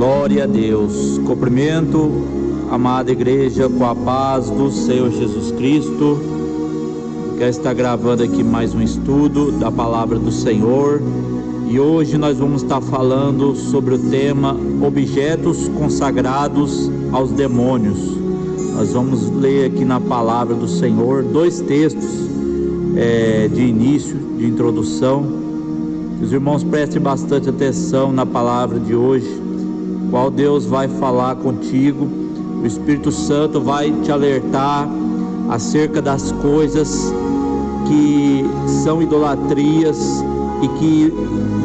Glória a Deus. Cumprimento a amada igreja com a paz do Senhor Jesus Cristo. Quero estar gravando aqui mais um estudo da palavra do Senhor, e hoje nós vamos estar falando sobre o tema objetos consagrados aos demônios. Nós vamos ler aqui na palavra do Senhor dois textos de início, de introdução. Que os irmãos prestem bastante atenção na palavra de hoje, qual Deus vai falar contigo. O Espírito Santo vai te alertar acerca das coisas que são idolatrias e que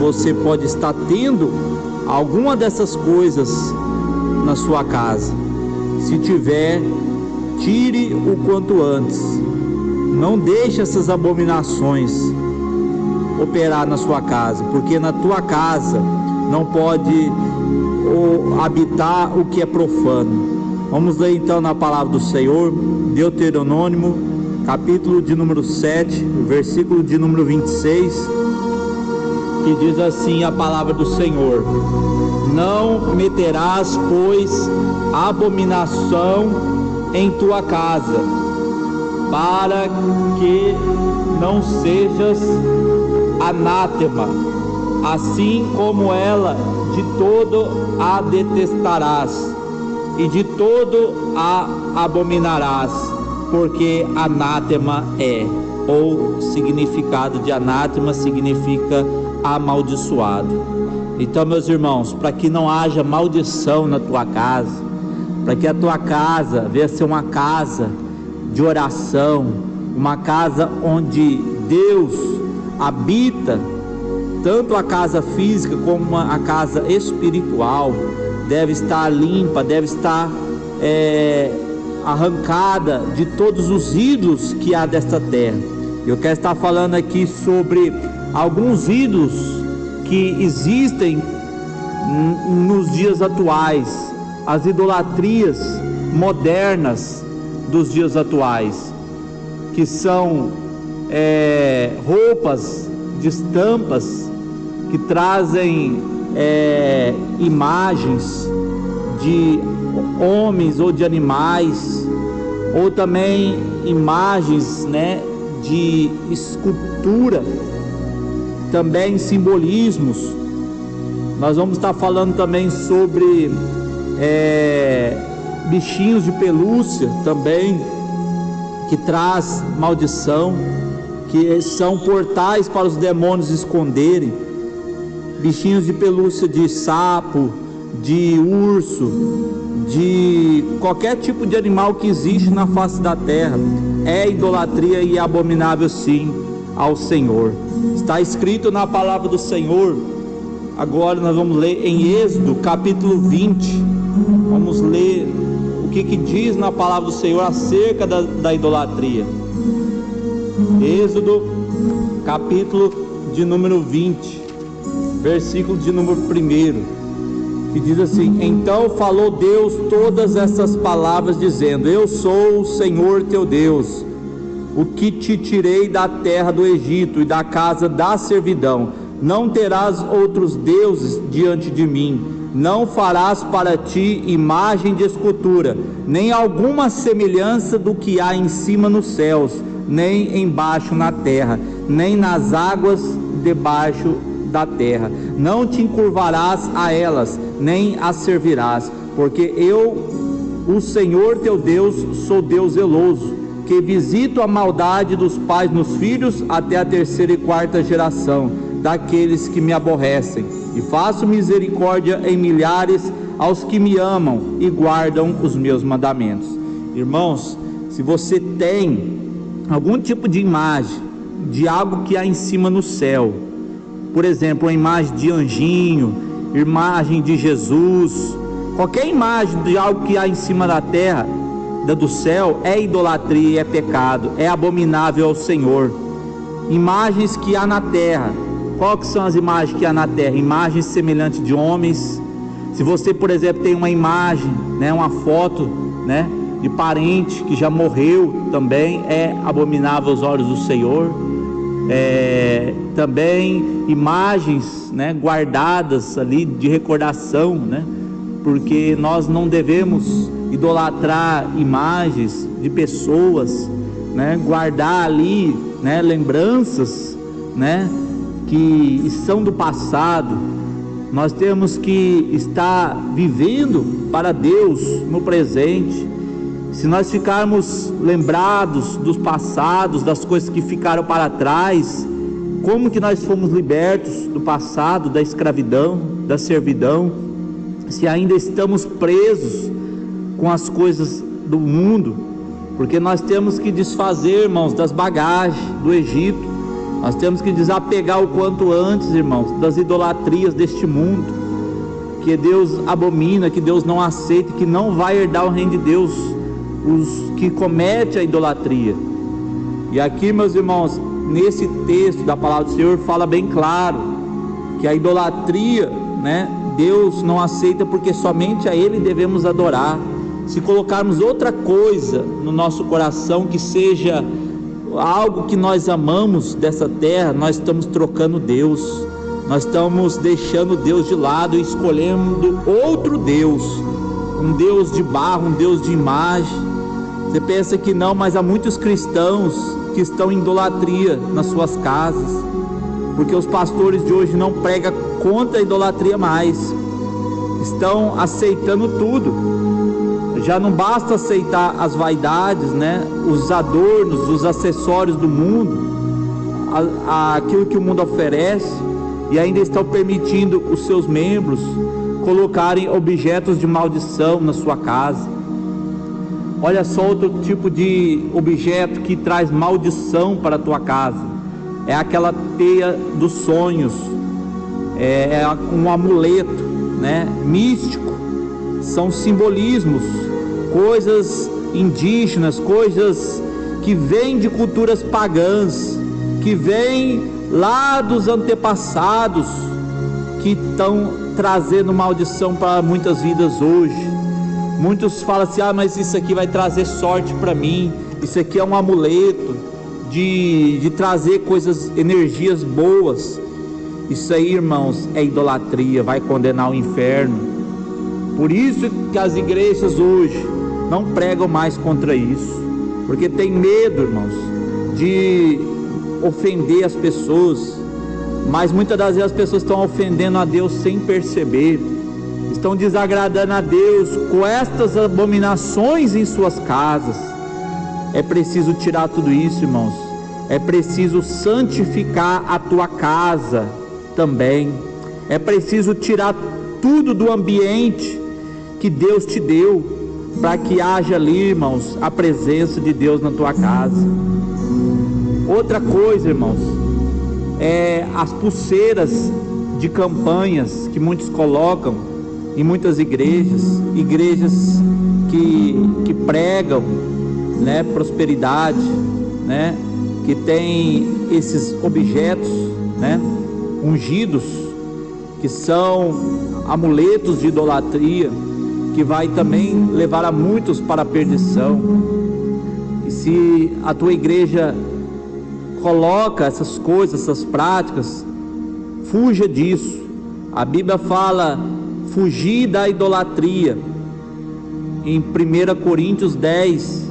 você pode estar tendo alguma dessas coisas na sua casa. Se tiver, tire o quanto antes. Não deixe essas abominações operar na sua casa, porque na tua casa não pode habitar o que é profano. Vamos ler então na palavra do Senhor, Deuteronômio, capítulo de número 7, versículo de número 26, que diz assim a palavra do Senhor: não meterás, pois, abominação em tua casa, para que não sejas anátema, assim como ela de todo a detestarás, e de todo a abominarás, porque anátema é, ou significado de anátema significa amaldiçoado. Então, meus irmãos, para que não haja maldição na tua casa, para que a tua casa venha a ser uma casa de oração, uma casa onde Deus habita, tanto a casa física como a casa espiritual deve estar limpa, deve estar arrancada de todos os ídolos que há desta terra. Eu quero estar falando aqui sobre alguns ídolos que existem nos dias atuais, as idolatrias modernas dos dias atuais, que são roupas de estampas que trazem imagens de homens ou de animais, ou também imagens, de escultura, também simbolismos. Nós vamos estar falando também sobre bichinhos de pelúcia também, que traz maldição, que são portais para os demônios esconderem. Bichinhos de pelúcia de sapo, de urso, de qualquer tipo de animal que existe na face da terra, é idolatria e abominável sim ao Senhor. Está escrito na palavra do Senhor. Agora nós vamos ler em Êxodo capítulo 20. Vamos ler o que diz na palavra do Senhor acerca da idolatria. Êxodo capítulo de número 20, versículo de número 1, que diz assim: então falou Deus todas essas palavras, dizendo: eu sou o Senhor teu Deus, o que te tirei da terra do Egito e da casa da servidão. Não terás outros deuses diante de mim. Não farás para ti imagem de escultura, nem alguma semelhança do que há em cima nos céus, nem embaixo na terra, nem nas águas debaixo da terra. Não te encurvarás a elas, nem as servirás, porque eu, o Senhor teu Deus, sou Deus zeloso, que visito a maldade dos pais nos filhos até a 3ª e 4ª geração daqueles que me aborrecem, e faço misericórdia em milhares aos que me amam e guardam os meus mandamentos. Irmãos, se você tem algum tipo de imagem de algo que há em cima no céu, por exemplo, uma imagem de anjinho, imagem de Jesus, qualquer imagem de algo que há em cima da terra, do céu, é idolatria, é pecado, é abominável ao Senhor. Imagens que há na terra, qual que são as imagens que há na terra? Imagens semelhantes de homens. Se você, por exemplo, tem uma imagem, uma foto, de parente que já morreu, também é abominável aos olhos do Senhor. Também imagens, guardadas ali de recordação, porque nós não devemos idolatrar imagens de pessoas, né? Guardar ali, né, lembranças, né, que são do passado. Nós temos que estar vivendo para Deus no presente. Se nós ficarmos lembrados dos passados, das coisas que ficaram para trás, como que nós fomos libertos do passado, da escravidão, da servidão, se ainda estamos presos com as coisas do mundo? Porque nós temos que desfazer, irmãos, das bagagens do Egito. Nós temos que desapegar o quanto antes, irmãos, das idolatrias deste mundo, que Deus abomina, que Deus não aceita, que não vai herdar o reino de Deus os que cometem a idolatria. E aqui, meus irmãos, nesse texto da palavra do Senhor fala bem claro que a idolatria, né, Deus não aceita, porque somente a Ele devemos adorar. Se colocarmos outra coisa no nosso coração que seja algo que nós amamos dessa terra, nós estamos trocando Deus, nós estamos deixando Deus de lado e escolhendo outro Deus, um Deus de barro, um Deus de imagem. Você pensa que não, mas há muitos cristãos que estão em idolatria nas suas casas, porque os pastores de hoje não pregam contra a idolatria mais, estão aceitando tudo. Já não basta aceitar as vaidades, né, os adornos, os acessórios do mundo, aquilo que o mundo oferece, e ainda estão permitindo os seus membros colocarem objetos de maldição na sua casa. Olha só outro tipo de objeto que traz maldição para a tua casa: é aquela teia dos sonhos, é um amuleto, né, místico. São simbolismos, coisas indígenas, coisas que vêm de culturas pagãs, que vêm lá dos antepassados, que estão trazendo maldição para muitas vidas hoje. Muitos falam assim: ah, mas isso aqui vai trazer sorte para mim, isso aqui é um amuleto de trazer coisas, energias boas. Isso aí, irmãos, é idolatria, vai condenar o inferno. Por isso que as igrejas hoje não pregam mais contra isso, porque tem medo, irmãos, de ofender as pessoas. Mas muitas das vezes as pessoas estão ofendendo a Deus sem perceber, estão desagradando a Deus com estas abominações em suas casas. É preciso tirar tudo isso, irmãos. É preciso santificar a tua casa também. É preciso tirar tudo do ambiente que Deus te deu, para que haja ali, irmãos, a presença de Deus na tua casa. Outra coisa, irmãos, é as pulseiras de campanhas que muitos colocam em muitas igrejas que pregam, né, prosperidade, né, que tem esses objetos, né, ungidos, que são amuletos de idolatria, que vai também levar a muitos para a perdição. E se a tua igreja coloca essas coisas, essas práticas, fuja disso. A Bíblia fala: fugir da idolatria. Em 1 Coríntios 10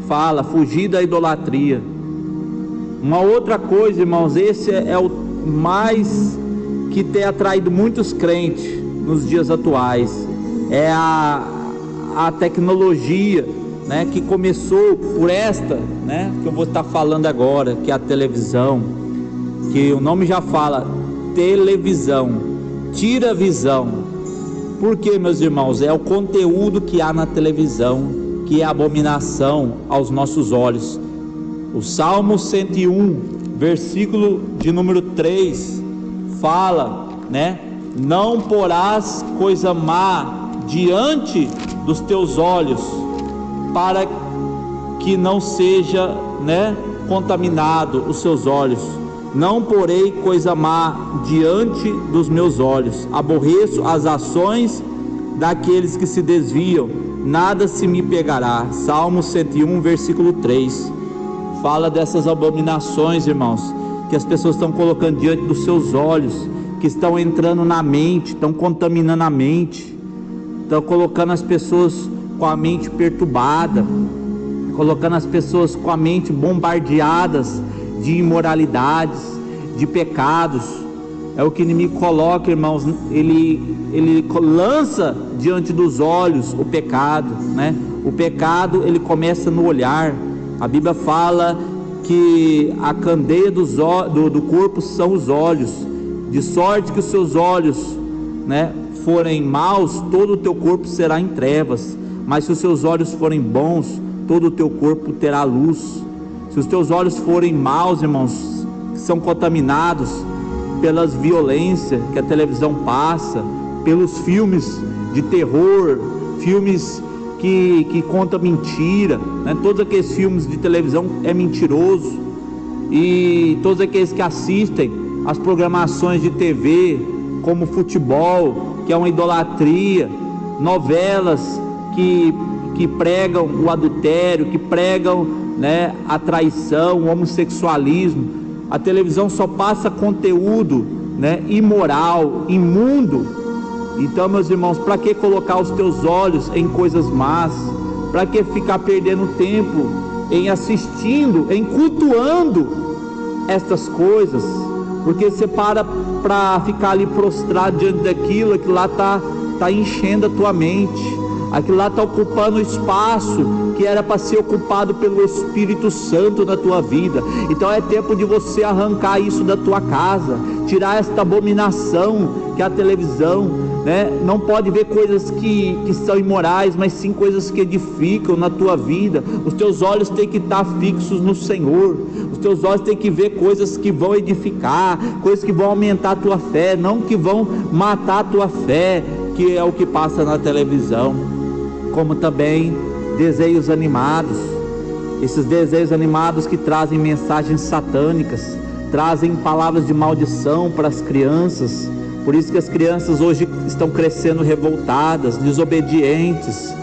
fala: fugir da idolatria. Uma outra coisa, irmãos, esse é o mais que tem atraído muitos crentes nos dias atuais, é a tecnologia, né, que começou por esta, né, que eu vou estar falando agora, que é a televisão, que o nome já fala, televisão, tira a visão. Por quê, meus irmãos? É o conteúdo que há na televisão que é abominação aos nossos olhos. O Salmo 101, versículo de número 3, fala, né, não porás coisa má diante dos teus olhos, para que não seja, né, contaminado os seus olhos. Não porei coisa má diante dos meus olhos. Aborreço as ações daqueles que se desviam, nada se me pegará. Salmo 101, versículo 3. Fala dessas abominações, irmãos, que as pessoas estão colocando diante dos seus olhos, que estão entrando na mente, estão contaminando a mente. estão colocando as pessoas com a mente perturbada, colocando as pessoas com a mente bombardeadas de imoralidades, de pecados. É o que o inimigo coloca, irmãos. Ele lança diante dos olhos o pecado, né? O pecado, ele começa no olhar. A Bíblia fala que a candeia do corpo são os olhos, de sorte que os seus olhos, né, forem maus, todo o teu corpo será em trevas, mas se os seus olhos forem bons, todo o teu corpo terá luz. Se os teus olhos forem maus, irmãos, que são contaminados pelas violências que a televisão passa, pelos filmes de terror, filmes que contam mentira, né? Todos aqueles filmes de televisão é mentiroso, e todos aqueles que assistem as programações de TV, como futebol, que é uma idolatria, novelas que pregam o adultério, que pregam, né, a traição, o homossexualismo. A televisão só passa conteúdo, né, imoral, imundo. Então, meus irmãos, para que colocar os teus olhos em coisas más? Para que ficar perdendo tempo em assistindo, em cultuando estas coisas? Porque você para ficar ali prostrado diante daquilo, aquilo lá está enchendo a tua mente, aquilo lá está ocupando o espaço que era para ser ocupado pelo Espírito Santo na tua vida. Então é tempo de você arrancar isso da tua casa, tirar esta abominação que é a televisão, né? Não pode ver coisas que são imorais, mas sim coisas que edificam na tua vida. Os teus olhos têm que estar fixos no Senhor, os teus olhos têm que ver coisas que vão edificar, coisas que vão aumentar a tua fé, não que vão matar a tua fé, que é o que passa na televisão. Como também desenhos animados, esses desenhos animados que trazem mensagens satânicas, trazem palavras de maldição para as crianças. Por isso que as crianças hoje estão crescendo revoltadas, desobedientes,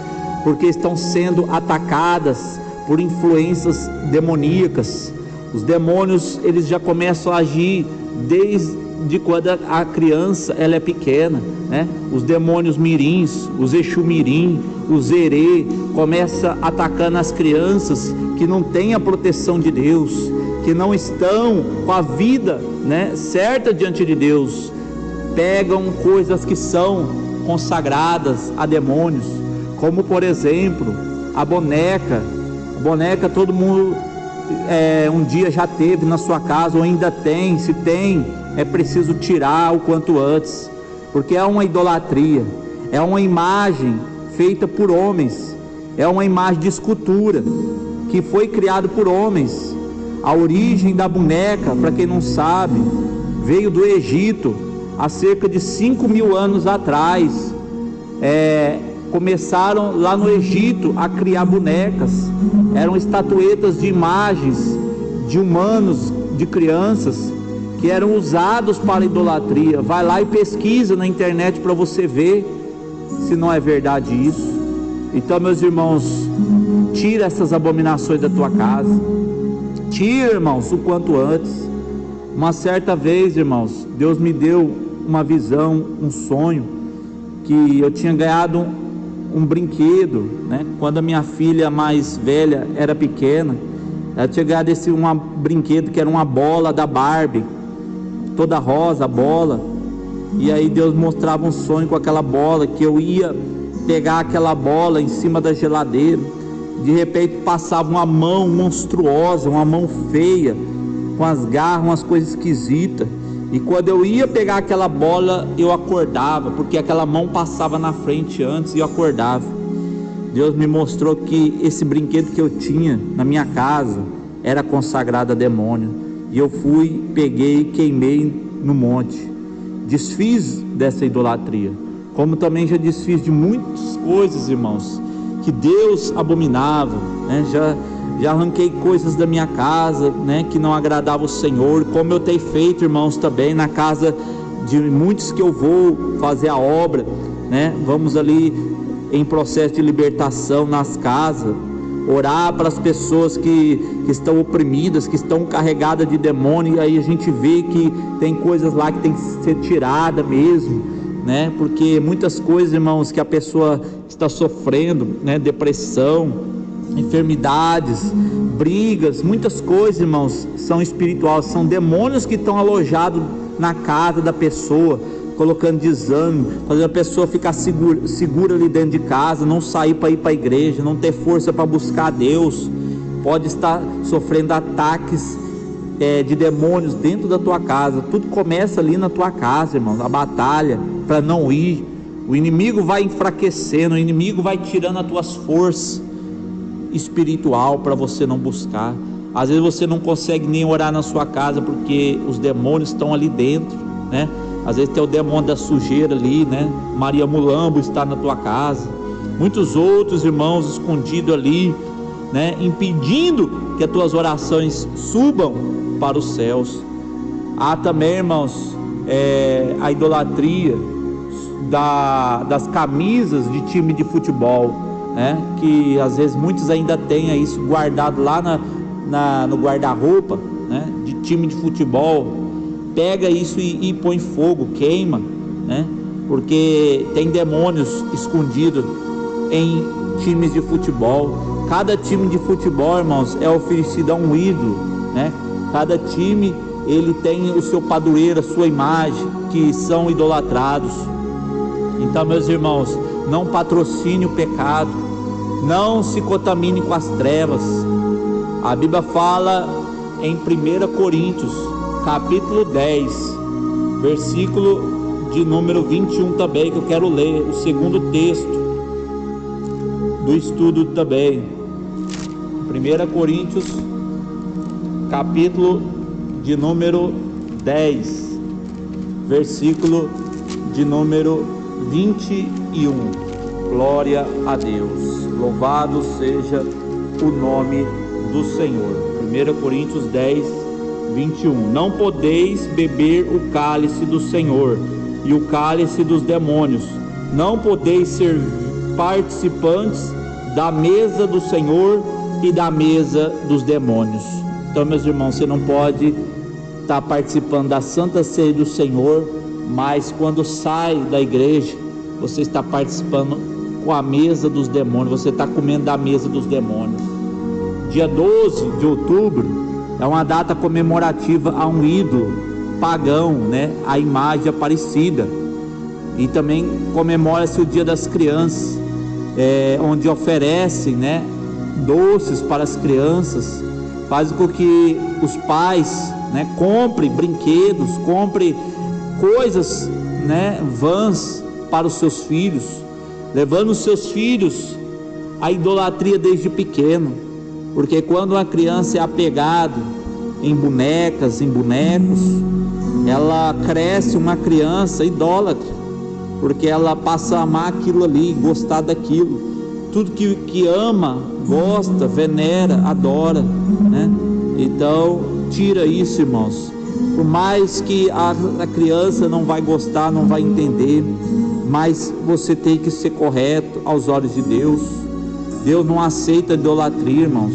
porque estão sendo atacadas por influências demoníacas. Os demônios, eles já começam a agir desde quando a criança ela é pequena, né? Os demônios mirins, os Exu mirim, os Erê, começa atacando as crianças que não têm a proteção de Deus, que não estão com a vida, né, certa diante de Deus. Pegam coisas que são consagradas a demônios, como por exemplo a boneca. A boneca todo mundo um dia já teve na sua casa, ou ainda tem. Se tem, é preciso tirar o quanto antes, porque é uma idolatria, é uma imagem feita por homens, é uma imagem de escultura que foi criada por homens. A origem da boneca, para quem não sabe, veio do Egito há cerca de 5.000 anos atrás. Começaram lá no Egito a criar bonecas, eram estatuetas de imagens de humanos, de crianças, que eram usados para idolatria. Vai lá e pesquisa na internet para você ver se não é verdade isso. Então, meus irmãos, tira essas abominações da tua casa, tira, irmãos, o quanto antes. Uma certa vez, irmãos, Deus me deu uma visão, um sonho, que eu tinha ganhado um brinquedo, né? Quando a minha filha mais velha era pequena, ela tinha ganhado um brinquedo que era uma bola da Barbie, toda rosa a bola. E aí Deus mostrava um sonho com aquela bola, que eu ia pegar aquela bola em cima da geladeira, de repente passava uma mão monstruosa, uma mão feia, com as garras, umas coisas esquisitas, e quando eu ia pegar aquela bola, eu acordava, porque aquela mão passava na frente antes e eu acordava. Deus me mostrou que esse brinquedo que eu tinha na minha casa era consagrado a demônio, e eu fui, peguei e queimei no monte. Desfiz dessa idolatria, como também já desfiz de muitas coisas, irmãos, que Deus abominava, né? Já arranquei coisas da minha casa, né, que não agradavam o Senhor, como eu tenho feito, irmãos, também na casa de muitos que eu vou fazer a obra, né? Vamos ali em processo de libertação nas casas, orar para as pessoas que estão oprimidas, que estão carregadas de demônio. E aí a gente vê que tem coisas lá que tem que ser tirada mesmo, né? Porque muitas coisas, irmãos, que a pessoa está sofrendo, né? Depressão, enfermidades, brigas, muitas coisas, irmãos, são espirituais, são demônios que estão alojados na casa da pessoa, colocando desânimo, fazendo a pessoa ficar segura ali dentro de casa, não sair para ir para a igreja, não ter força para buscar a Deus. Pode estar sofrendo ataques de demônios dentro da tua casa. Tudo começa ali na tua casa, irmãos, a batalha para não ir. O inimigo vai enfraquecendo, o inimigo vai tirando as tuas forças espiritual para você não buscar. Às vezes você não consegue nem orar na sua casa porque os demônios estão ali dentro, né? Às vezes tem o demônio da sujeira ali, né? Maria Mulambo está na tua casa, muitos outros irmãos escondidos ali, né? Impedindo que as tuas orações subam para os céus. Há também, irmãos, a idolatria das camisas de time de futebol, né? Que às vezes muitos ainda têm isso guardado lá no guarda-roupa, né? De time de futebol. Pega isso e põe fogo, queima, né? Porque tem demônios escondidos em times de futebol. Cada time de futebol, irmãos, é oferecido a um ídolo, né? Cada time, ele tem o seu padroeiro, a sua imagem, que são idolatrados. Então, meus irmãos, não patrocine o pecado, não se contamine com as trevas. A Bíblia fala em 1 Coríntios, capítulo 10, versículo de número 21 também, que eu quero ler, o segundo texto do estudo também. 1 Coríntios, capítulo de número 10, versículo de número 21. Glória a Deus, louvado seja o nome do Senhor. 1 Coríntios 10, 21. Não podeis beber o cálice do Senhor e o cálice dos demônios. Não podeis ser participantes da mesa do Senhor e da mesa dos demônios. Então, meus irmãos, você não pode estar participando da Santa Ceia do Senhor, mas quando sai da igreja, você está participando com a mesa dos demônios, você está comendo da mesa dos demônios. Dia 12 de outubro é uma data comemorativa a um ídolo pagão, né? A imagem Aparecida. E também comemora-se o Dia das Crianças, onde oferecem, né, doces para as crianças, faz com que os pais, né, comprem brinquedos, comprem coisas, né, vãs para os seus filhos, levando os seus filhos à idolatria desde pequeno, porque quando uma criança é apegada em bonecas, em bonecos, ela cresce uma criança idólatra, porque ela passa a amar aquilo ali, gostar daquilo, tudo que ama, gosta, venera, adora, né? Então tira isso, irmãos. Por mais que a criança não vai gostar, não vai entender, mas você tem que ser correto aos olhos de Deus. Deus não aceita idolatria, irmãos.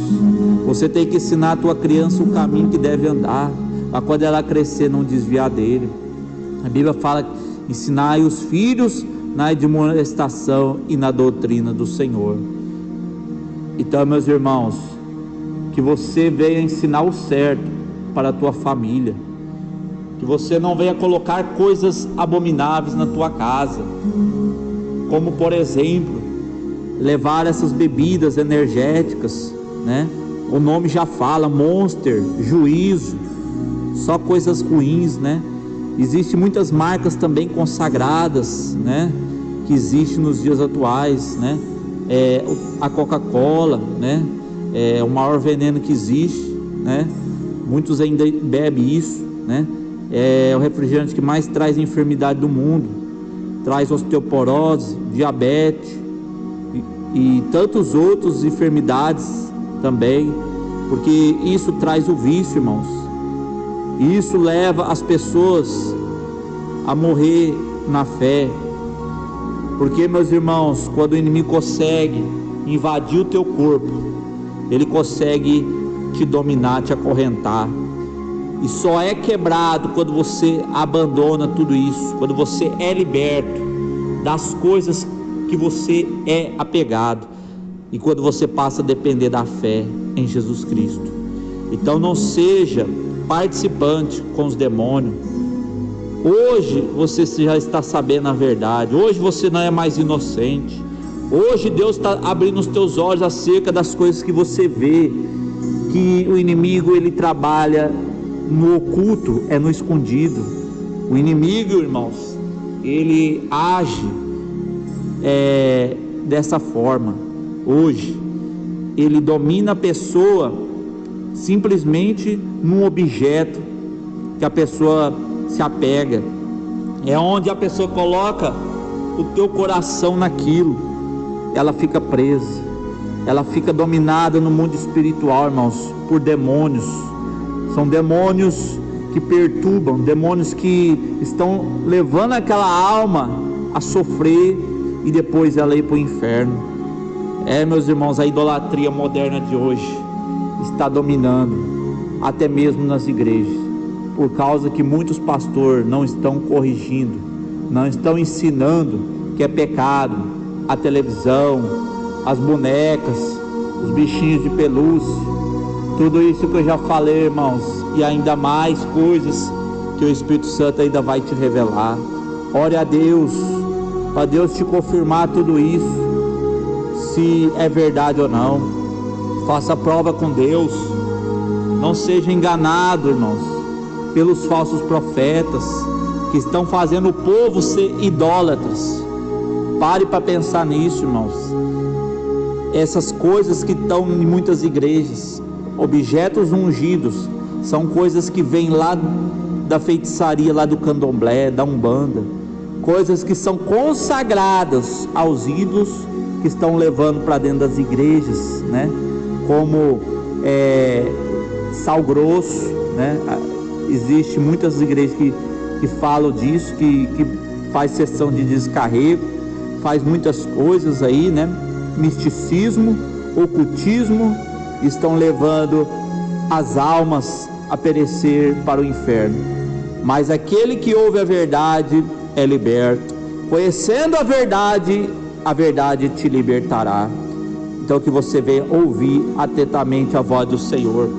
Você tem que ensinar a tua criança o caminho que deve andar, para quando ela crescer não desviar dele. A Bíblia fala: ensinai os filhos na admoestação e na doutrina do Senhor. Então, meus irmãos, que você venha ensinar o certo para a tua família, que você não venha colocar coisas abomináveis na tua casa, como por exemplo, levar essas bebidas energéticas, né? O nome já fala, Monster, Juízo, só coisas ruins, né? Existem muitas marcas também consagradas, né, que existem nos dias atuais, né? A Coca-Cola, né? O maior veneno que existe, né? Muitos ainda bebem isso, né? É o refrigerante que mais traz enfermidade do mundo, traz osteoporose, diabetes e tantos outros enfermidades também, porque isso traz o vício, irmãos. E isso leva as pessoas a morrer na fé. Porque, meus irmãos, quando o inimigo consegue invadir o teu corpo, ele consegue te dominar, te acorrentar. e só é quebrado quando você abandona tudo isso, quando você é liberto das coisas que você é apegado, e quando você passa a depender da fé em Jesus Cristo. Então não seja participante com os demônios. Hoje você já está sabendo a verdade, hoje você não é mais inocente, hoje Deus está abrindo os teus olhos acerca das coisas que você vê, que o inimigo ele trabalha no oculto, é no escondido. O inimigo, irmãos, ele age dessa forma. Hoje ele domina a pessoa simplesmente num objeto que a pessoa se apega, é onde a pessoa coloca o teu coração naquilo, ela fica presa, ela fica dominada no mundo espiritual, irmãos, por demônios. São demônios que perturbam, demônios que estão levando aquela alma a sofrer e depois ela ir para o inferno. Meus irmãos, a idolatria moderna de hoje está dominando até mesmo nas igrejas, por causa que muitos pastores não estão corrigindo, não estão ensinando que é pecado a televisão, as bonecas, os bichinhos de pelúcia, tudo isso que eu já falei, irmãos, e ainda mais coisas que o Espírito Santo ainda vai te revelar. Ore a Deus, para Deus te confirmar tudo isso, se é verdade ou não. Faça prova com Deus, não seja enganado, irmãos, pelos falsos profetas que estão fazendo o povo ser idólatras. Pare para pensar nisso, irmãos. Essas coisas que estão em muitas igrejas, objetos ungidos, são coisas que vêm lá da feitiçaria, lá do candomblé, da umbanda, coisas que são consagradas aos ídolos, que estão levando para dentro das igrejas, né? Como sal grosso, né? Existem muitas igrejas que falam disso, que faz sessão de descarrego, faz muitas coisas aí, né? Misticismo, ocultismo, estão levando as almas a perecer para o inferno. Mas aquele que ouve a verdade é liberto. Conhecendo a verdade te libertará. Então que você venha ouvir atentamente a voz do Senhor,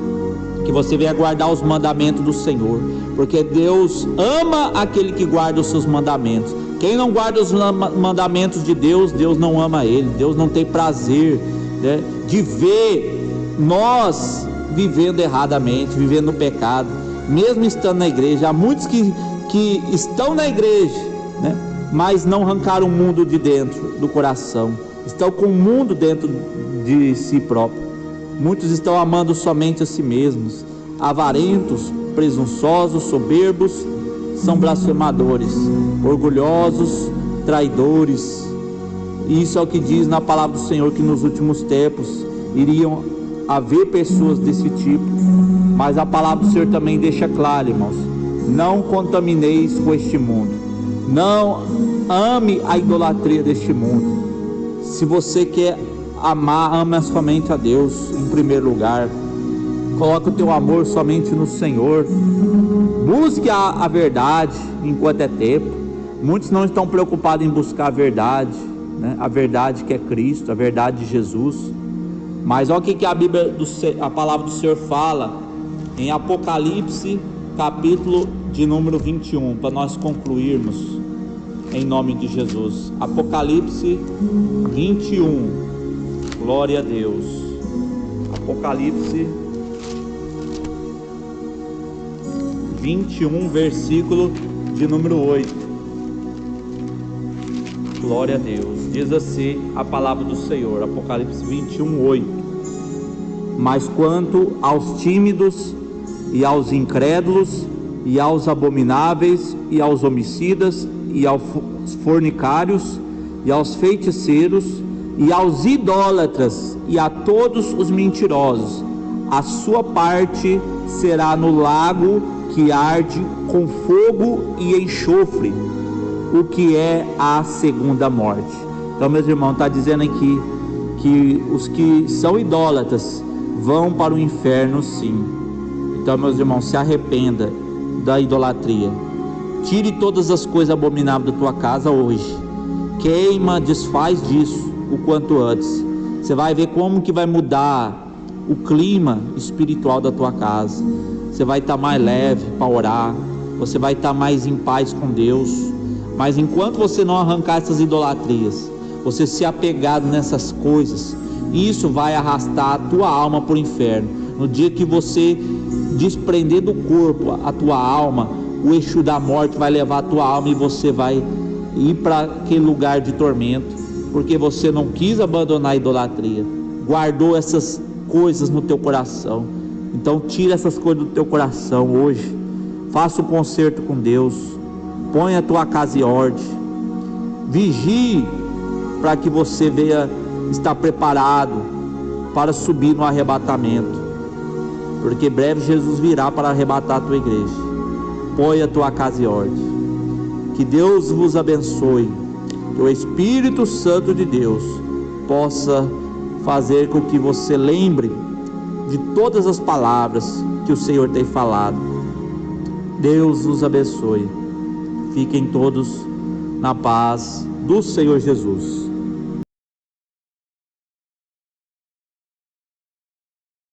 que você venha guardar os mandamentos do Senhor, porque Deus ama aquele que guarda os seus mandamentos. Quem não guarda os mandamentos de Deus, Deus não ama ele. Deus não tem prazer, né, de ver nós vivendo erradamente, vivendo no pecado, mesmo estando na igreja. Há muitos que estão na igreja, né, mas não arrancaram o mundo de dentro do coração, estão com o mundo dentro de si próprio. Muitos estão amando somente a si mesmos, avarentos, presunçosos, soberbos, são blasfemadores, orgulhosos, traidores. E isso é o que diz na palavra do Senhor, que nos últimos tempos iriam haver pessoas desse tipo. Mas a palavra do Senhor também deixa claro, irmãos: não contamineis com este mundo, não ame a idolatria deste mundo. Se você quer amar, ama somente a Deus em primeiro lugar. Coloca o teu amor somente no Senhor. Busque a verdade enquanto é tempo. Muitos não estão preocupados em buscar a verdade, né? A verdade que é Cristo, a verdade de Jesus. Mas olha o que a palavra do Senhor fala em Apocalipse, capítulo de número 21, para nós concluirmos em nome de Jesus. Apocalipse 21, glória a Deus. Apocalipse 21, versículo de número 8. Glória a Deus. Diz assim a palavra do Senhor, Apocalipse 21, 8. Mas quanto aos tímidos e aos incrédulos e aos abomináveis e aos homicidas e aos fornicários e aos feiticeiros e aos idólatras e a todos os mentirosos, a sua parte será no lago que arde com fogo e enxofre, o que é a segunda morte. Então, meus irmãos, está dizendo aqui que os que são idólatras vão para o inferno, sim. Então, meus irmãos, se arrependa da idolatria. Tire todas as coisas abomináveis da tua casa hoje. Queima, desfaz disso o quanto antes. Você vai ver como que vai mudar o clima espiritual da tua casa. Você vai estar mais leve para orar. Você vai estar mais em paz com Deus. Mas enquanto você não arrancar essas idolatrias, você se apegar nessas coisas, isso vai arrastar a tua alma para o inferno. No dia que você desprender do corpo a tua alma, o eixo da morte vai levar a tua alma e você vai ir para aquele lugar de tormento, porque você não quis abandonar a idolatria, guardou essas coisas no teu coração. Então tira essas coisas do teu coração hoje, faça um concerto com Deus, põe a tua casa em ordem, vigie para que você venha estar preparado para subir no arrebatamento, porque breve Jesus virá para arrebatar a tua igreja. Põe a tua casa em ordem. Que Deus vos abençoe, que o Espírito Santo de Deus possa fazer com que você lembre de todas as palavras que o Senhor tem falado. Deus vos abençoe. Fiquem todos na paz do Senhor Jesus.